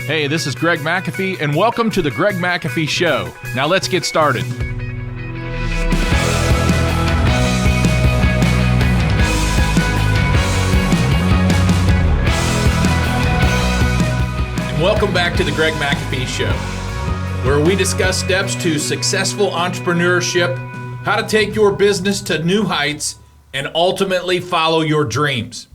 Hey, this is Greg McAfee, and welcome to the Greg McAfee Show. Now let's get started. And welcome back to the Greg McAfee Show, where we discuss steps to successful entrepreneurship, how to take your business to new heights, and ultimately follow your dreams.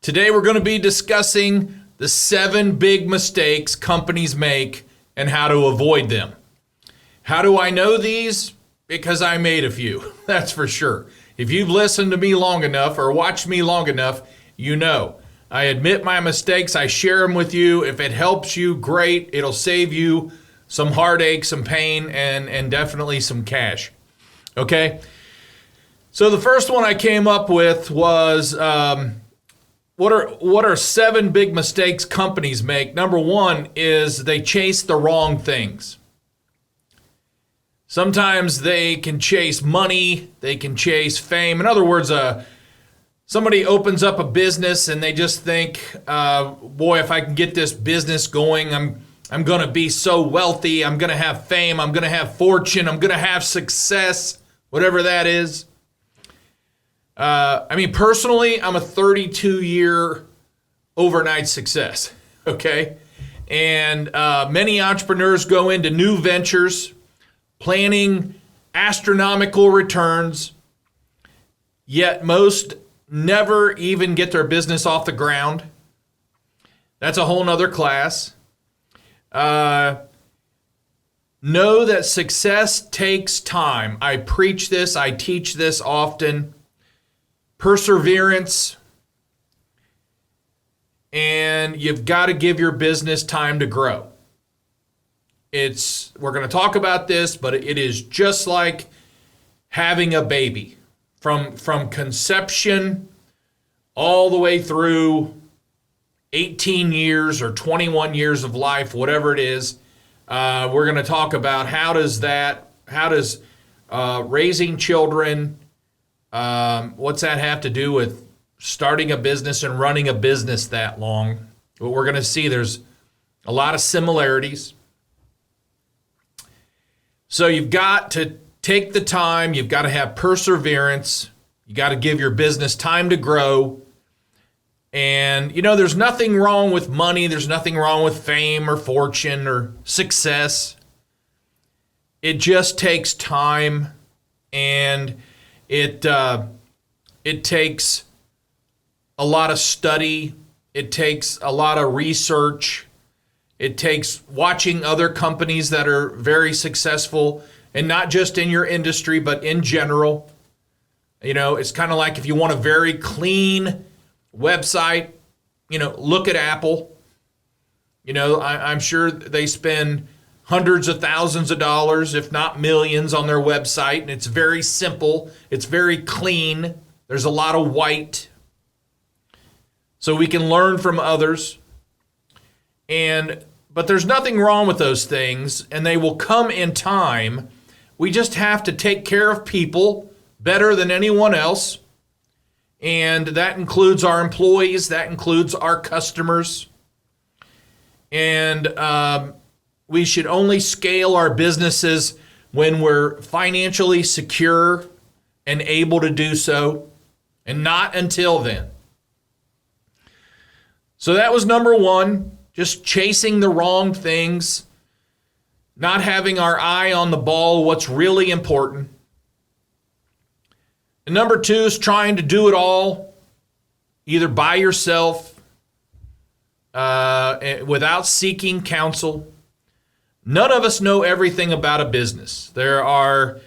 Today we're going to be discussing the 7 big mistakes companies make and how to avoid them. How do I know these? Because I made a few, that's for sure. If you've listened to me long enough or watched me long enough, you know. I admit my mistakes, I share them with you. If it helps you, great. It'll save you some heartache, some pain, and definitely some cash. Okay? So the first one I came up with was... What are 7 big mistakes companies make? Number 1 is they chase the wrong things. Sometimes they can chase money, they can chase fame. In other words, somebody opens up a business and they just think, boy, if I can get this business going, I'm going to be so wealthy, I'm going to have fame, I'm going to have fortune, I'm going to have success, whatever that is. Personally, I'm a 32-year overnight success, okay? And many entrepreneurs go into new ventures, planning astronomical returns, yet most never even get their business off the ground. That's a whole nother class. Know that success takes time. I preach this, I teach this often. Perseverance, and you've got to give your business time to grow. We're going to talk about this, but it is just like having a baby. From conception all the way through 18 years or 21 years of life, whatever it is, we're going to talk about how does raising children, what's that have to do with starting a business and running a business that long? But we're going to see there's a lot of similarities. So you've got to take the time, you've got to have perseverance, you got to give your business time to grow. And, there's nothing wrong with money, there's nothing wrong with fame or fortune or success. It just takes time, and it takes a lot of study. It takes a lot of research. It takes watching other companies that are very successful, and not just in your industry, but in general. It's kind of like if you want a very clean website, look at Apple. I'm sure they spend hundreds of thousands of dollars, if not millions, on their website. And it's very simple. It's very clean. There's a lot of white. So we can learn from others. But there's nothing wrong with those things, and they will come in time. We just have to take care of people better than anyone else. And that includes our employees. That includes our customers. And we should only scale our businesses when we're financially secure and able to do so, and not until then. So that was number 1, just chasing the wrong things, not having our eye on the ball, what's really important. And number 2 is trying to do it all, either by yourself, without seeking counsel. None of us know everything about a business. There are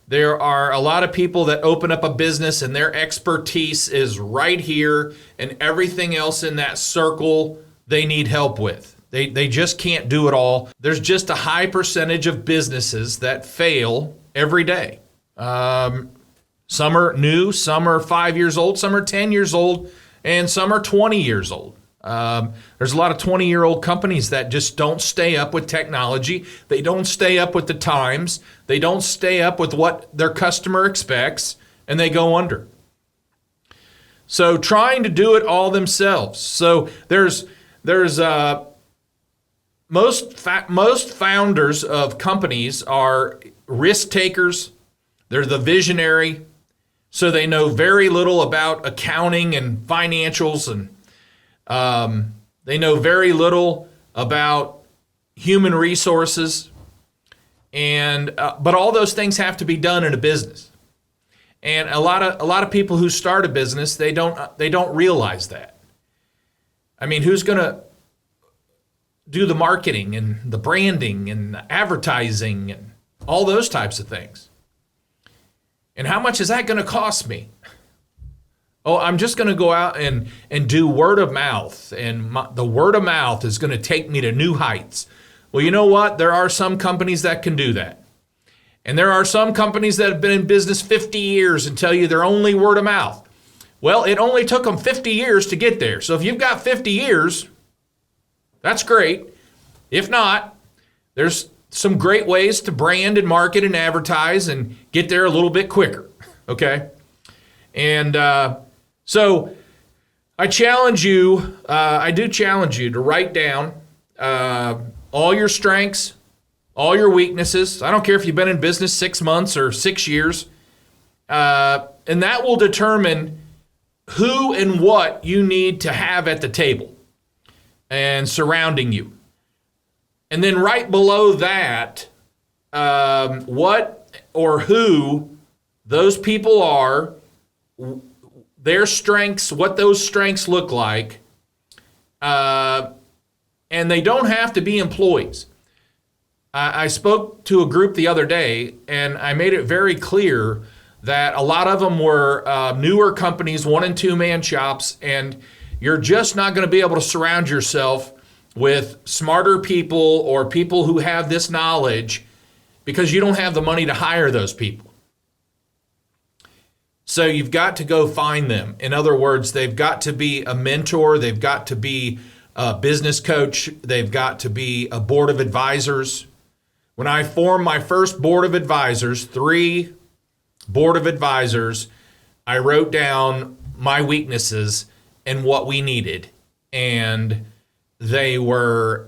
a lot of people that open up a business and their expertise is right here, and everything else in that circle they need help with. They just can't do it all. There's just a high percentage of businesses that fail every day. Some are new, some are 5 years old, some are 10 years old, and some are 20 years old. There's a lot of 20-year-old companies that just don't stay up with technology. They don't stay up with the times. They don't stay up with what their customer expects, and they go under. So trying to do it all themselves. So there's most founders of companies are risk takers. They're the visionary, so they know very little about accounting and financials, and they know very little about human resources. And but all those things have to be done in a business. And a lot of people who start a business, they don't realize that. I mean, who's going to do the marketing and the branding and the advertising and all those types of things? And how much is that going to cost me? Oh, I'm just going to go out and do word of mouth, and the word of mouth is going to take me to new heights. Well, you know what? There are some companies that can do that. And there are some companies that have been in business 50 years and tell you they're only word of mouth. Well, it only took them 50 years to get there. So if you've got 50 years, that's great. If not, there's some great ways to brand and market and advertise and get there a little bit quicker, okay? And so I challenge you, I do challenge you to write down all your strengths, all your weaknesses. I don't care if you've been in business 6 months or 6 years. And that will determine who and what you need to have at the table and surrounding you. And then right below that, what or who those people are, their strengths, what those strengths look like. And they don't have to be employees. I spoke to a group the other day, and I made it very clear that a lot of them were newer companies, 1- and 2-man shops, and you're just not going to be able to surround yourself with smarter people or people who have this knowledge because you don't have the money to hire those people. So you've got to go find them. In other words, they've got to be a mentor, they've got to be a business coach, they've got to be a board of advisors. When I formed my first board of advisors, 3 board of advisors, I wrote down my weaknesses and what we needed. And they were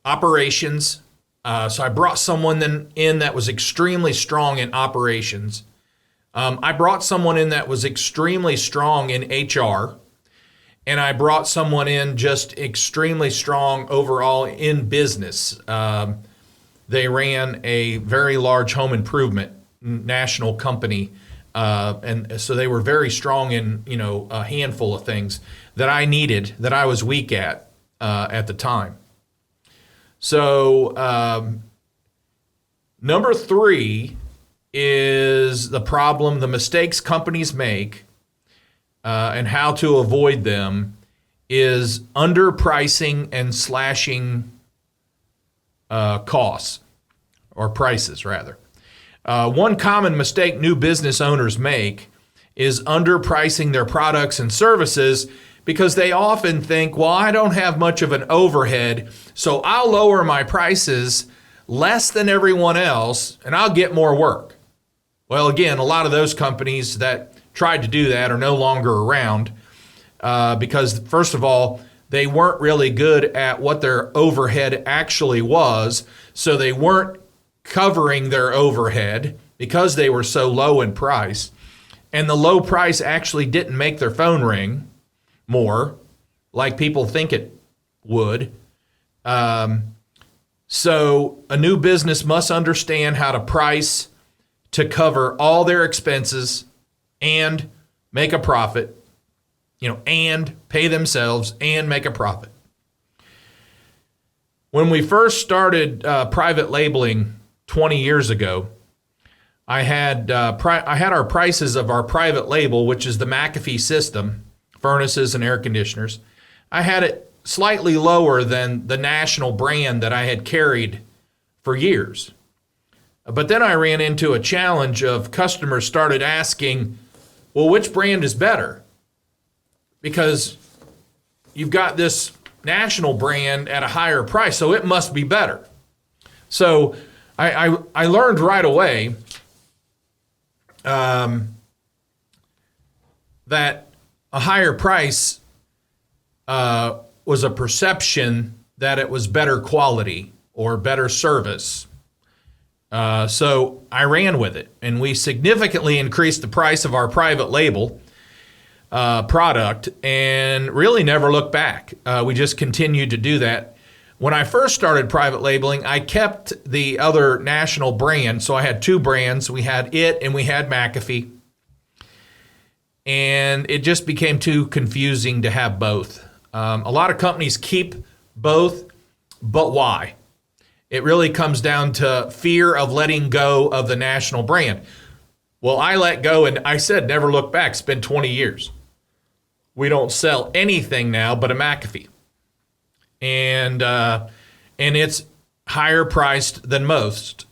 operations. So I brought someone in that was extremely strong in operations. I brought someone in that was extremely strong in HR. And I brought someone in just extremely strong overall in business. They ran a very large home improvement national company. And so they were very strong in, a handful of things that I needed, that I was weak at the time. So number 3 is the problem, the mistakes companies make and how to avoid them is underpricing and slashing costs, or prices rather. One common mistake new business owners make is underpricing their products and services because they often think, well, I don't have much of an overhead, so I'll lower my prices less than everyone else and I'll get more work. Well, again, a lot of those companies that tried to do that are no longer around because, first of all, they weren't really good at what their overhead actually was, so they weren't covering their overhead because they were so low in price. And the low price actually didn't make their phone ring more like people think it would. So a new business must understand how to price to cover all their expenses and make a profit, and pay themselves and make a profit. When we first started private labeling 20 years ago, I had our prices of our private label, which is the McAfee system, furnaces and air conditioners. I had it slightly lower than the national brand that I had carried for years. But then I ran into a challenge of customers started asking, well, which brand is better? Because you've got this national brand at a higher price, so it must be better. So I learned right away that a higher price was a perception that it was better quality or better service. So I ran with it, and we significantly increased the price of our private label product and really never looked back. We just continued to do that. When I first started private labeling, I kept the other national brand. So I had two brands. We had it and we had McAfee. And it just became too confusing to have both. A lot of companies keep both, but why? It really comes down to fear of letting go of the national brand. Well, I let go, and I said never look back. It's been 20 years. We don't sell anything now but a McAfee. And it's higher priced than most.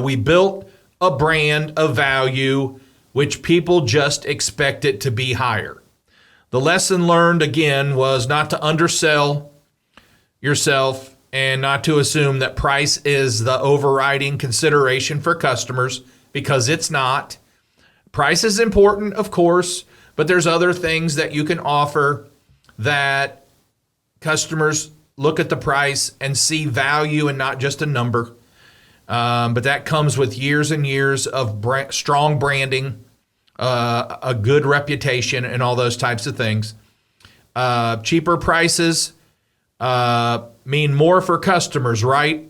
We built a brand of value which people just expect it to be higher. The lesson learned, again, was not to undersell yourself and not to assume that price is the overriding consideration for customers, because it's not. Price is important, of course, but there's other things that you can offer that customers look at the price and see value and not just a number. But that comes with years and years of strong branding, a good reputation, and all those types of things. Cheaper prices mean more for customers, right?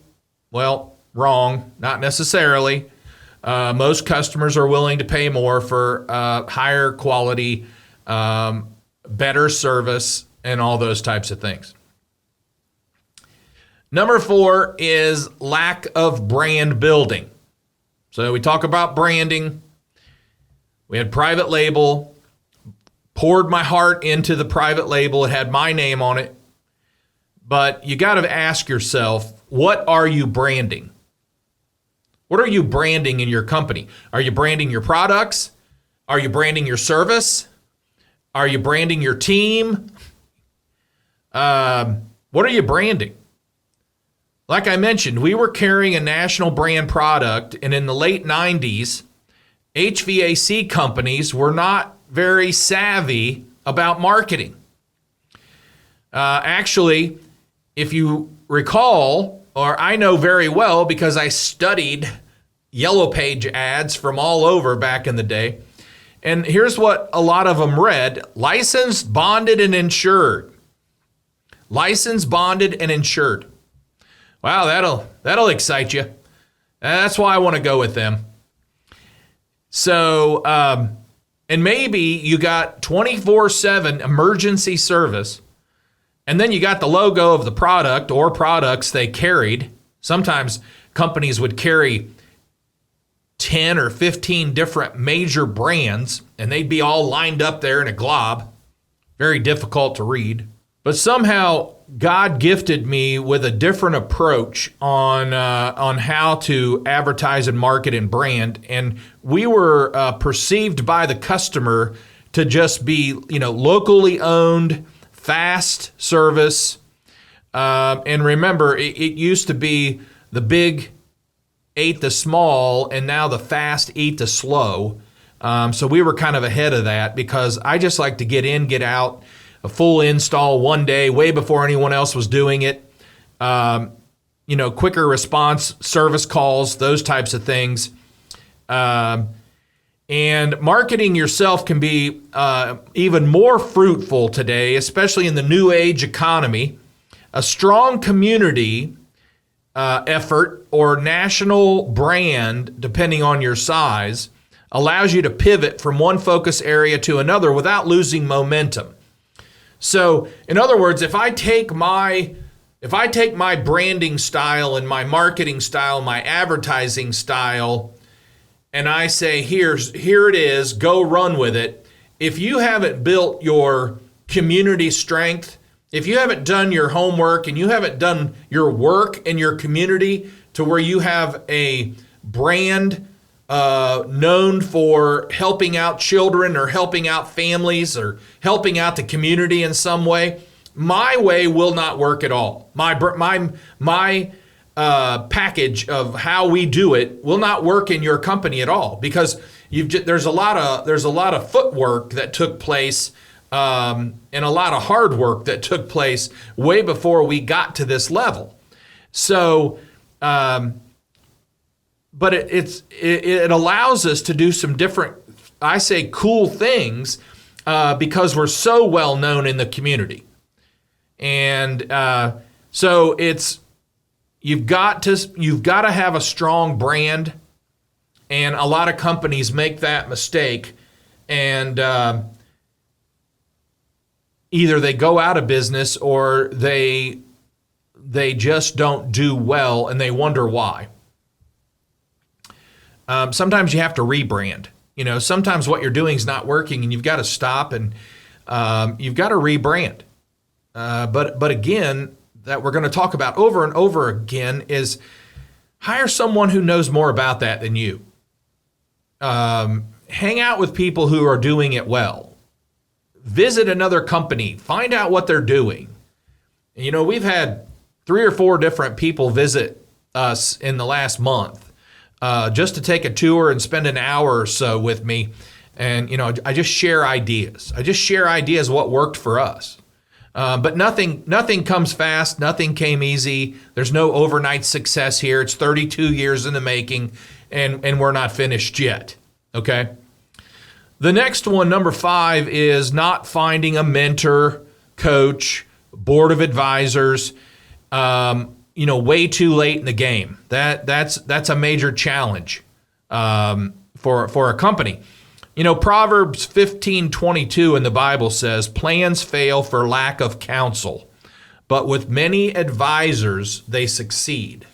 Well, wrong, not necessarily. Most customers are willing to pay more for higher quality, better service, and all those types of things. Number 4 is lack of brand building. So we talk about branding. We had private label, poured my heart into the private label. It had my name on it. But you got to ask yourself, what are you branding? What are you branding in your company? Are you branding your products? Are you branding your service? Are you branding your team? What are you branding? Like I mentioned, we were carrying a national brand product, and in the late 90s, HVAC companies were not very savvy about marketing. Actually, if you recall, or I know very well because I studied Yellow Page ads from all over back in the day, and here's what a lot of them read: licensed, bonded, and insured. Licensed, bonded, and insured. Wow, that'll excite you. That's why I want to go with them. So, and maybe you got 24/7 emergency service, and then you got the logo of the product or products they carried. Sometimes companies would carry 10 or 15 different major brands, and they'd be all lined up there in a glob. Very difficult to read. But somehow God gifted me with a different approach on how to advertise and market and brand, and we were perceived by the customer to just be, locally owned, fast service. And remember, it used to be the big ate the small, and now the fast eat the slow. So we were kind of ahead of that, because I just like to get in, get out. A full install one day, way before anyone else was doing it. Quicker response, service calls, those types of things. And marketing yourself can be even more fruitful today, especially in the new age economy. A strong community effort or national brand, depending on your size, allows you to pivot from one focus area to another without losing momentum. So, in other words, if I take my branding style and my marketing style, my advertising style, and I say, here it is, go run with it. If you haven't built your community strength, if you haven't done your homework and you haven't done your work in your community to where you have a brand known for helping out children or helping out families or helping out the community in some way, my way will not work at all. My package of how we do it will not work in your company at all, because there's a lot of footwork that took place and a lot of hard work that took place way before we got to this level. So, but it allows us to do some different, I say, cool things because we're so well known in the community. And so you've got to have a strong brand, and a lot of companies make that mistake, and either they go out of business or they just don't do well, and they wonder why. Sometimes you have to rebrand. Sometimes what you're doing is not working, and you've got to stop and you've got to rebrand. But again, that we're going to talk about over and over again is hire someone who knows more about that than you. Hang out with people who are doing it well. Visit another company. Find out what they're doing. We've had 3 or 4 different people visit us in the last month just to take a tour and spend an hour or so with me. And, I just share ideas. I just share ideas what worked for us. But nothing comes fast. Nothing came easy. There's no overnight success here. It's 32 years in the making, and we're not finished yet. Okay? The next one, number 5, is not finding a mentor, coach, board of advisors, way too late in the game. That's a major challenge for a company. Proverbs 15:22 in the Bible says, plans fail for lack of counsel, but with many advisors they succeed.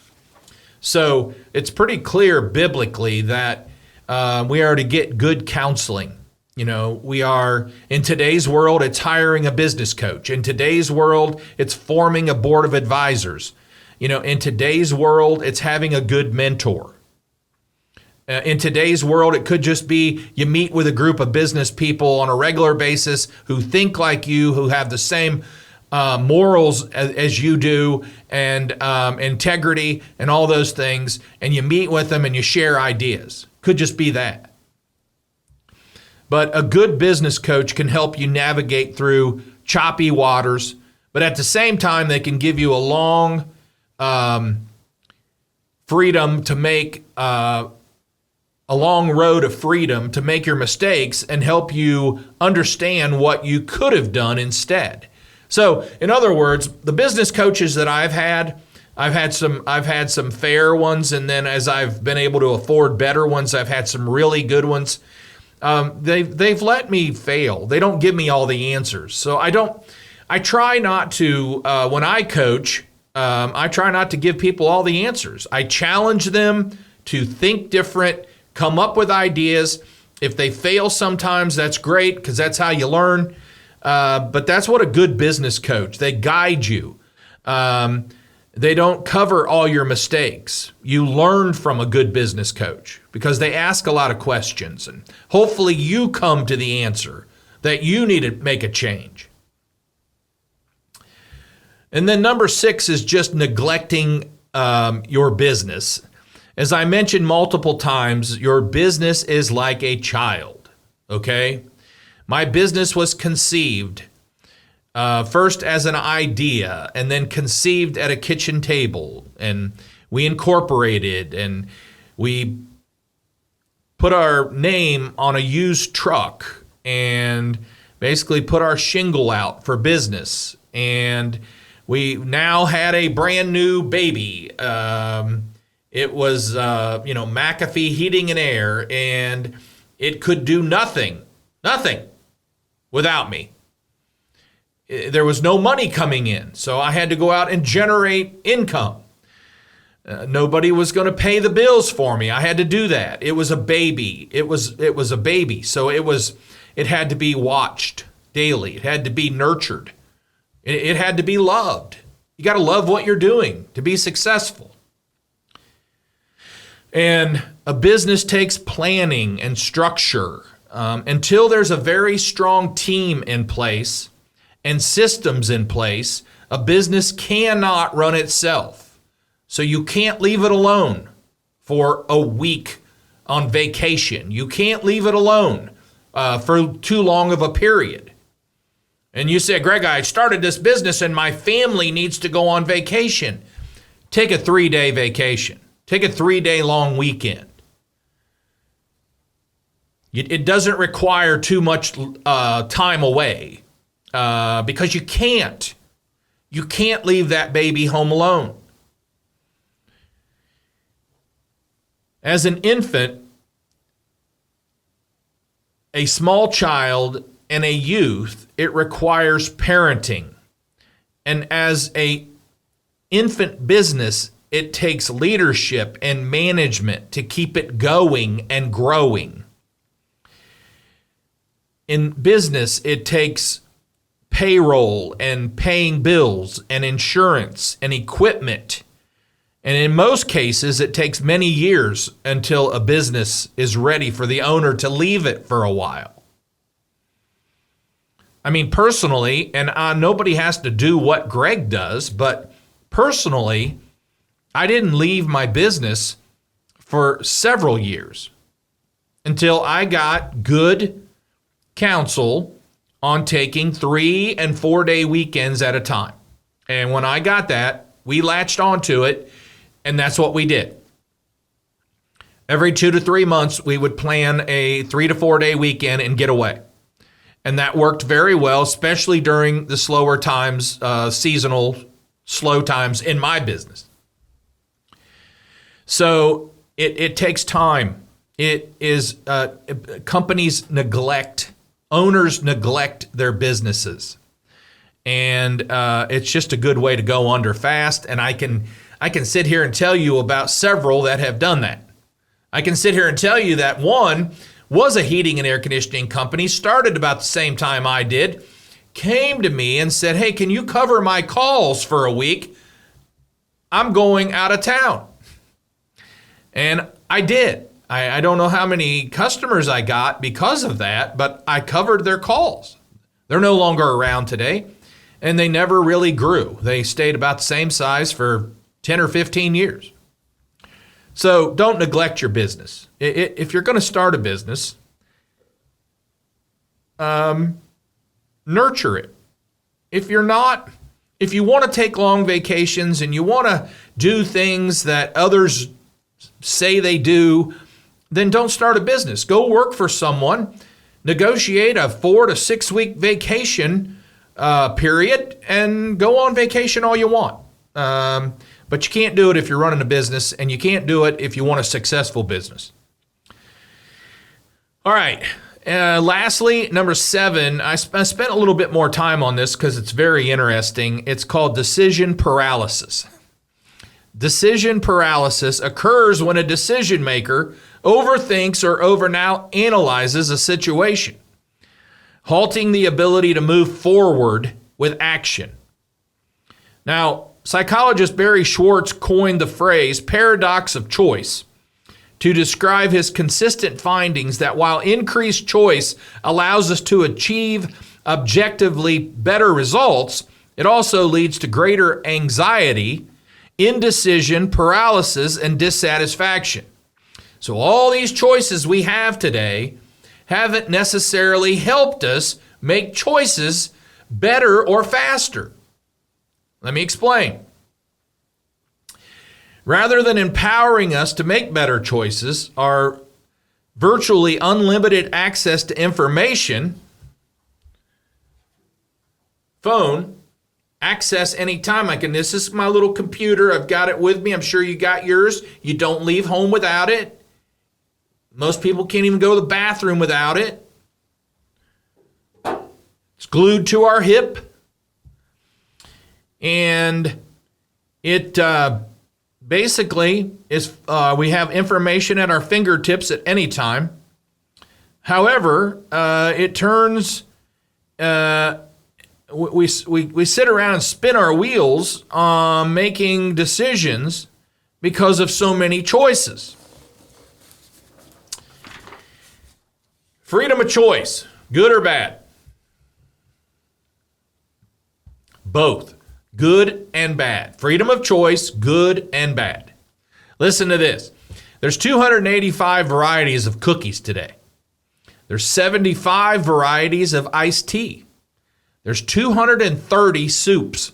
So it's pretty clear biblically that we are to get good counseling. We are, in today's world, it's hiring a business coach. In today's world, it's forming a board of advisors. In today's world, it's having a good mentor. In today's world, it could just be you meet with a group of business people on a regular basis who think like you, who have the same morals as you do, and integrity and all those things, and you meet with them and you share ideas. Could just be that. But a good business coach can help you navigate through choppy waters, but at the same time, they can give you a long freedom to make a long road of freedom to make your mistakes and help you understand what you could have done instead. So, in other words, the business coaches that I've had some fair ones, and then as I've been able to afford better ones, I've had some really good ones. They've let me fail. They don't give me all the answers. So I try not to, when I coach, I try not to give people all the answers. I challenge them to think different, come up with ideas. If they fail sometimes, that's great, because that's how you learn. But that's what a good business coach, they guide you. They don't cover all your mistakes. You learn from a good business coach because they ask a lot of questions, and hopefully you come to the answer that you need to make a change. And then number 6 is just neglecting your business. As I mentioned multiple times, your business is like a child, okay? My business was conceived first as an idea, and then conceived at a kitchen table, and we incorporated, and we put our name on a used truck, and basically put our shingle out for business, and we now had a brand new baby. It was McAfee heating and air, and it could do nothing without me. There was no money coming in, so I had to go out and generate income. Nobody was going to pay the bills for me. I had to do that. It was a baby. It was a baby, so it had to be watched daily. It had to be nurtured. It had to be loved. You got to love what you're doing to be successful. And a business takes planning and structure. Until there's a very strong team in place and systems in place, a business cannot run itself. So you can't leave it alone for a week on vacation. You can't leave it alone for too long of a period. And you say, Greg, I started this business and my family needs to go on vacation. Take a 3-day vacation. Take a 3-day long weekend. It doesn't require too much time away because you can't. You can't leave that baby home alone. As an infant, a small child, and a youth, it requires parenting. And as a infant business, it takes leadership and management to keep it going and growing. In business, it takes payroll and paying bills and insurance and equipment. And in most cases, it takes many years until a business is ready for the owner to leave it for a while. I mean, personally, and nobody has to do what Greg does, but personally, I didn't leave my business for several years until I got good counsel on taking 3- and 4-day weekends at a time. And when I got that, we latched onto it, and that's what we did. Every 2 to 3 months, we would plan a 3 to 4 day weekend and get away. And that worked very well, especially during the slower times, seasonal slow times in my business. So it takes time. It is companies neglect, owners neglect their businesses. And it's just a good way to go under fast. And I can sit here and tell you about several that have done that. I can sit here and tell you that one was a heating and air conditioning company, started about the same time I did, came to me and said, hey, can you cover my calls for a week? I'm going out of town. And I did. I don't know how many customers I got because of that, but I covered their calls. They're no longer around today, and they never really grew. They stayed about the same size for 10 or 15 years. So don't neglect your business. If you're going to start a business, nurture it. If you want to take long vacations and you want to do things that others say they do, then don't start a business. Go work for someone, negotiate a 4 to 6 week vacation period, and go on vacation all you want. But you can't do it if you're running a business, and you can't do it if you want a successful business. All right. Lastly, number 7, I spent a little bit more time on this because it's very interesting. It's called decision paralysis. Decision paralysis occurs when a decision maker overthinks or overanalyzes a situation, halting the ability to move forward with action. Now, psychologist Barry Schwartz coined the phrase paradox of choice to describe his consistent findings that while increased choice allows us to achieve objectively better results, it also leads to greater anxiety, indecision, paralysis, and dissatisfaction. So all these choices we have today haven't necessarily helped us make choices better or faster. Let me explain. Rather than empowering us to make better choices, our virtually unlimited access to information, phone, access anytime this is my little computer, I've got it with me, I'm sure you got yours. You don't leave home without it. Most people can't even go to the bathroom without it. It's glued to our hip. And it basically is, we have information at our fingertips at any time. However, it turns, we sit around and spin our wheels on making decisions because of so many choices. Freedom of choice, good or bad? Both. Good and bad. Freedom of choice, good and bad. Listen to this. There's 285 varieties of cookies today. There's 75 varieties of iced tea. There's 230 soups.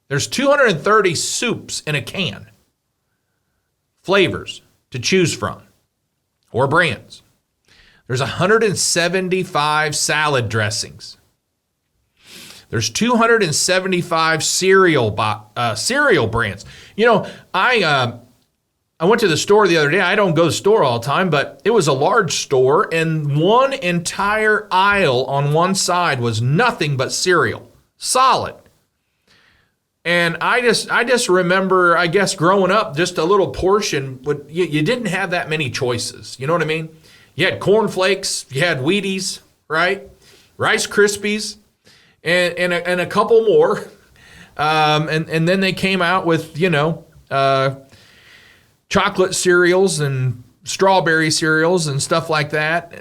There's 230 soups in a can. Flavors to choose from, or brands. There's 175 salad dressings. There's 275 cereal brands. You know, I went to the store the other day. I don't go to the store all the time, but it was a large store, and one entire aisle on one side was nothing but cereal, solid. And I just remember, I guess, growing up, just a little portion. You didn't have that many choices. You know what I mean? You had Corn Flakes, you had Wheaties, right? Rice Krispies, and a couple more. And then they came out with, chocolate cereals and strawberry cereals and stuff like that.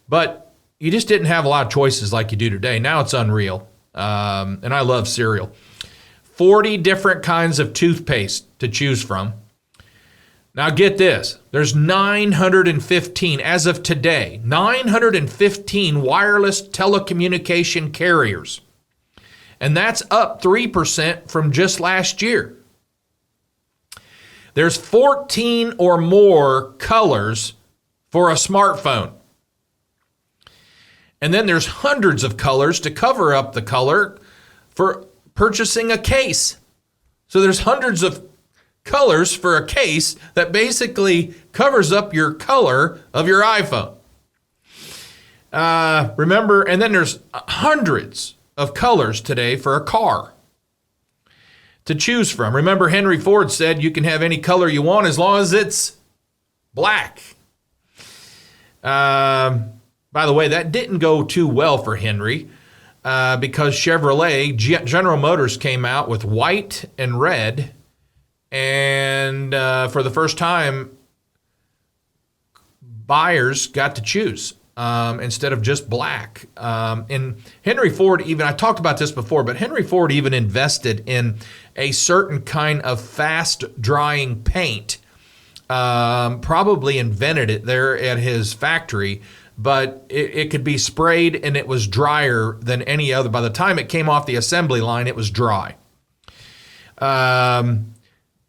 But you just didn't have a lot of choices like you do today. Now it's unreal. And I love cereal. 40 different kinds of toothpaste to choose from. Now get this. There's 915, as of today, 915 wireless telecommunication carriers. And that's up 3% from just last year. There's 14 or more colors for a smartphone. And then there's hundreds of colors to cover up the color for purchasing a case. So there's hundreds of colors for a case that basically covers up your color of your iPhone. Remember, and then there's hundreds of colors today for a car to choose from. Remember, Henry Ford said you can have any color you want as long as it's black. By the way, that didn't go too well for Henry because Chevrolet, General Motors came out with white and red. And for the first time, buyers got to choose instead of just black. And Henry Ford I talked about this before, but Henry Ford even invested in a certain kind of fast-drying paint. Probably invented it there at his factory, but it could be sprayed and it was drier than any other. By the time it came off the assembly line, it was dry.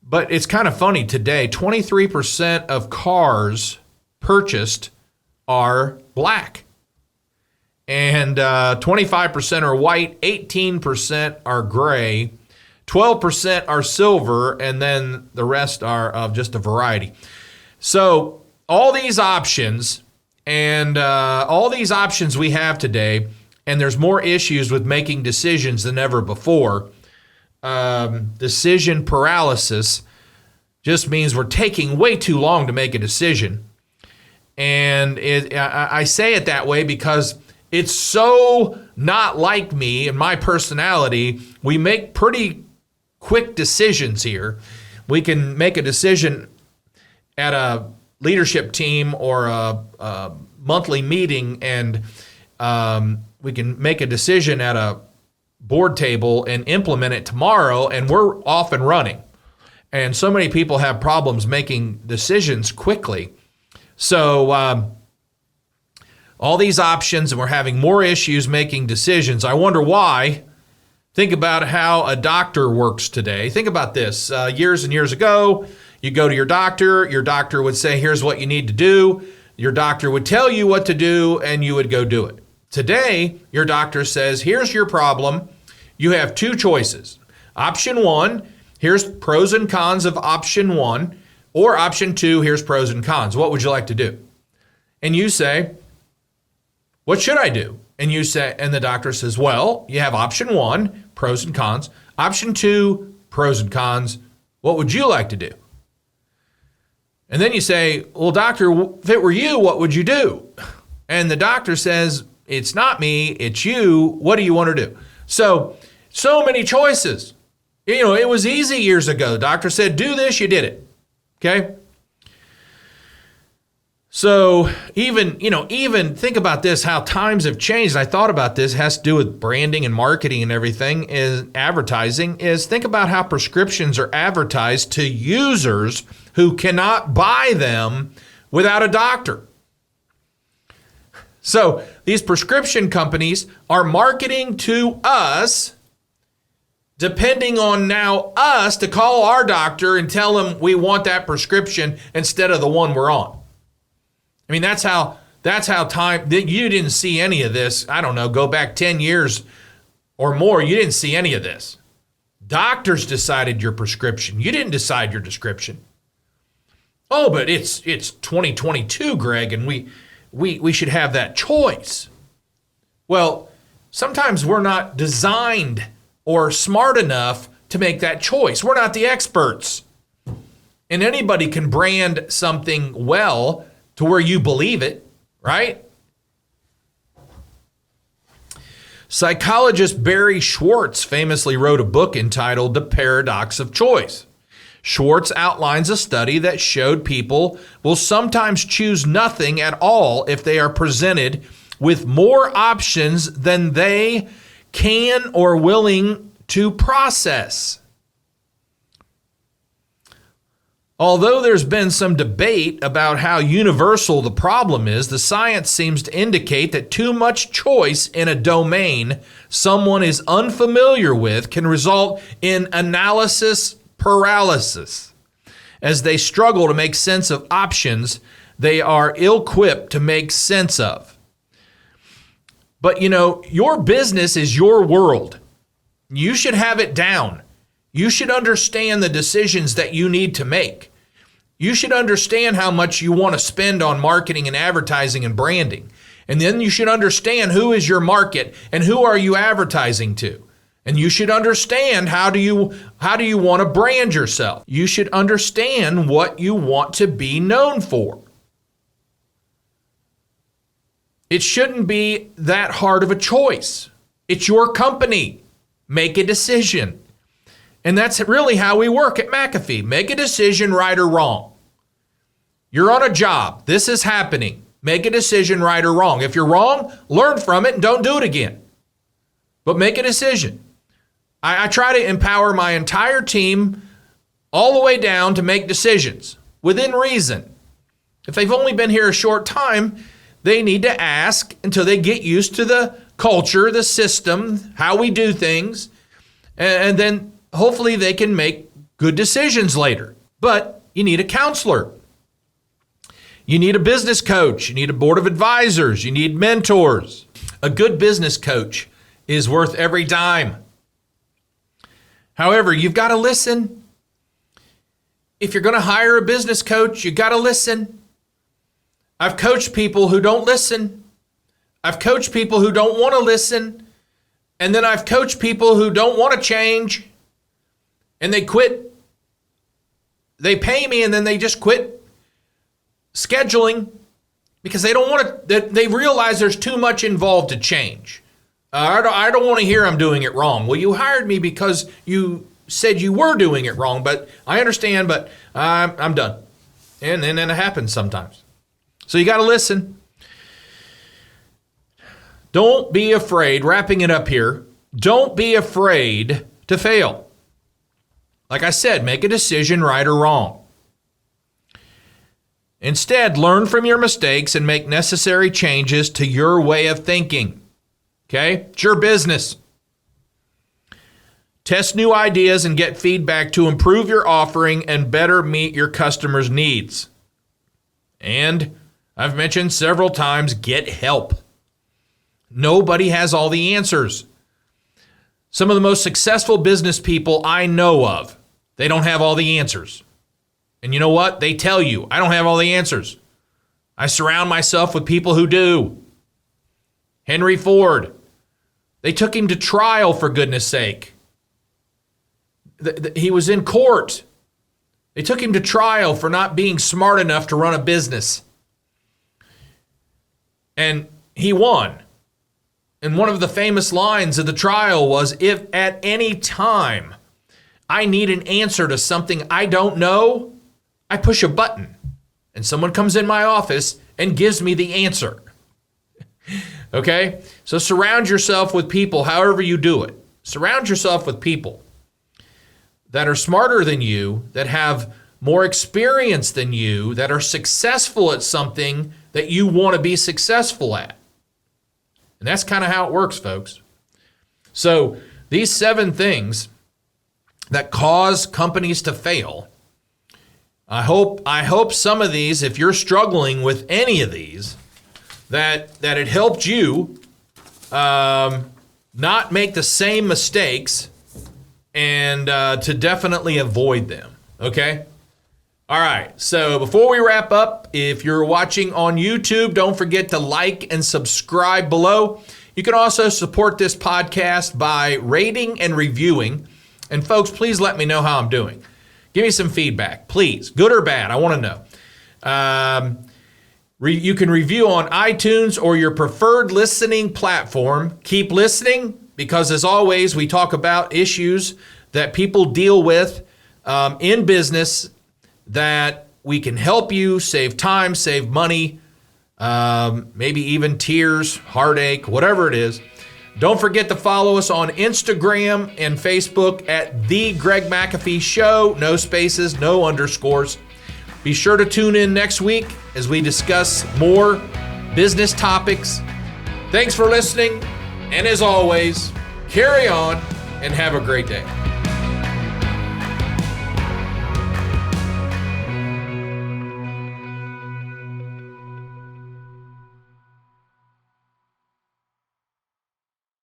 But it's kind of funny today, 23% of cars purchased are black. And 25% are white, 18% are gray, 12% are silver, and then the rest are of just a variety. So all these options we have today, and there's more issues with making decisions than ever before. Decision paralysis just means we're taking way too long to make a decision. And I say it that way because it's so not like me and my personality. We make pretty quick decisions here. We can make a decision at a leadership team or a monthly meeting, and we can make a decision at a board table and implement it tomorrow, and we're off and running. And so many people have problems making decisions quickly. So all these options, and we're having more issues making decisions. I wonder why. Think about how a doctor works today. Think about this. Years and years ago, you go to your doctor would say, here's what you need to do. Your doctor would tell you what to do, and you would go do it. Today, your doctor says, here's your problem. You have two choices. Option one, here's pros and cons of option one, or option two, here's pros and cons. What would you like to do? And you say, what should I do? And you say, and the doctor says, well, you have option one, pros and cons. Option two, pros and cons. What would you like to do? And then you say, well, doctor, if it were you, what would you do? And the doctor says, it's not me, it's you. What do you want to do? So many choices. It was easy years ago. The doctor said, do this, you did it. Okay? So even think about this, how times have changed. I thought about this, it has to do with branding and marketing and everything, is advertising, is think about how prescriptions are advertised to users who cannot buy them without a doctor. So these prescription companies are marketing to us, depending on now us to call our doctor and tell them we want that prescription instead of the one we're on. I mean, that's how time, you didn't see any of this. I don't know, go back 10 years or more, you didn't see any of this. Doctors decided your prescription. You didn't decide your prescription. Oh, but it's 2022, Greg, and we should have that choice. Well, sometimes we're not designed or smart enough to make that choice. We're not the experts. And anybody can brand something well to where you believe it, right? Psychologist Barry Schwartz famously wrote a book entitled The Paradox of Choice. Schwartz outlines a study that showed people will sometimes choose nothing at all if they are presented with more options than they can or willing to process. Although there's been some debate about how universal the problem is, the science seems to indicate that too much choice in a domain someone is unfamiliar with can result in analysis paralysis. As they struggle to make sense of options they are ill-equipped to make sense of. But your business is your world. You should have it down. You should understand the decisions that you need to make. You should understand how much you want to spend on marketing and advertising and branding. And then you should understand who is your market and who are you advertising to. And you should understand how do you want to brand yourself. You should understand what you want to be known for. It shouldn't be that hard of a choice. It's your company. Make a decision. And that's really how we work at McAfee. Make a decision, right or wrong. You're on a job. This is happening. Make a decision, right or wrong. If you're wrong, learn from it and don't do it again. But make a decision. I try to empower my entire team all the way down to make decisions within reason. If they've only been here a short time, they need to ask until they get used to the culture, the system, how we do things, and then hopefully they can make good decisions later. But you need a counselor. You need a business coach. You need a board of advisors. You need mentors. A good business coach is worth every dime. However, you've got to listen. If you're going to hire a business coach, you've got to listen. I've coached people who don't listen. I've coached people who don't want to listen. And then I've coached people who don't want to change. And they quit. They pay me and then they just quit scheduling because they don't want to, they realize there's too much involved to change. I don't want to hear I'm doing it wrong. Well, you hired me because you said you were doing it wrong, but I understand, but I'm done. And then it happens sometimes. So you got to listen. Don't be afraid, wrapping it up here, don't be afraid to fail. Like I said, make a decision, right or wrong. Instead, learn from your mistakes and make necessary changes to your way of thinking. Okay? It's your business. Test new ideas and get feedback to improve your offering and better meet your customers' needs. And I've mentioned several times, get help. Nobody has all the answers. Some of the most successful business people I know of, they don't have all the answers. And you know what? They tell you, I don't have all the answers. I surround myself with people who do. Henry Ford, they took him to trial, for goodness sake. He was in court. They took him to trial for not being smart enough to run a business. And he won. And one of the famous lines of the trial was, if at any time I need an answer to something I don't know, I push a button and someone comes in my office and gives me the answer. Okay? So surround yourself with people, however you do it. Surround yourself with people that are smarter than you, that have more experience than you, that are successful at something that you want to be successful at. And that's kind of how it works, folks. So these 7 things that cause companies to fail, I hope some of these, if you're struggling with any of these, that it helped you not make the same mistakes and to definitely avoid them, okay? All right, so before we wrap up, if you're watching on YouTube, don't forget to like and subscribe below. You can also support this podcast by rating and reviewing. And folks, please let me know how I'm doing. Give me some feedback, please, good or bad. I want to know. You can review on iTunes or your preferred listening platform. Keep listening because, as always, we talk about issues that people deal with in business that we can help you save time, save money, maybe even tears, heartache, whatever it is. Don't forget to follow us on Instagram and Facebook at The Greg McAfee Show. No spaces, no underscores. Be sure to tune in next week as we discuss more business topics. Thanks for listening. And as always, carry on and have a great day.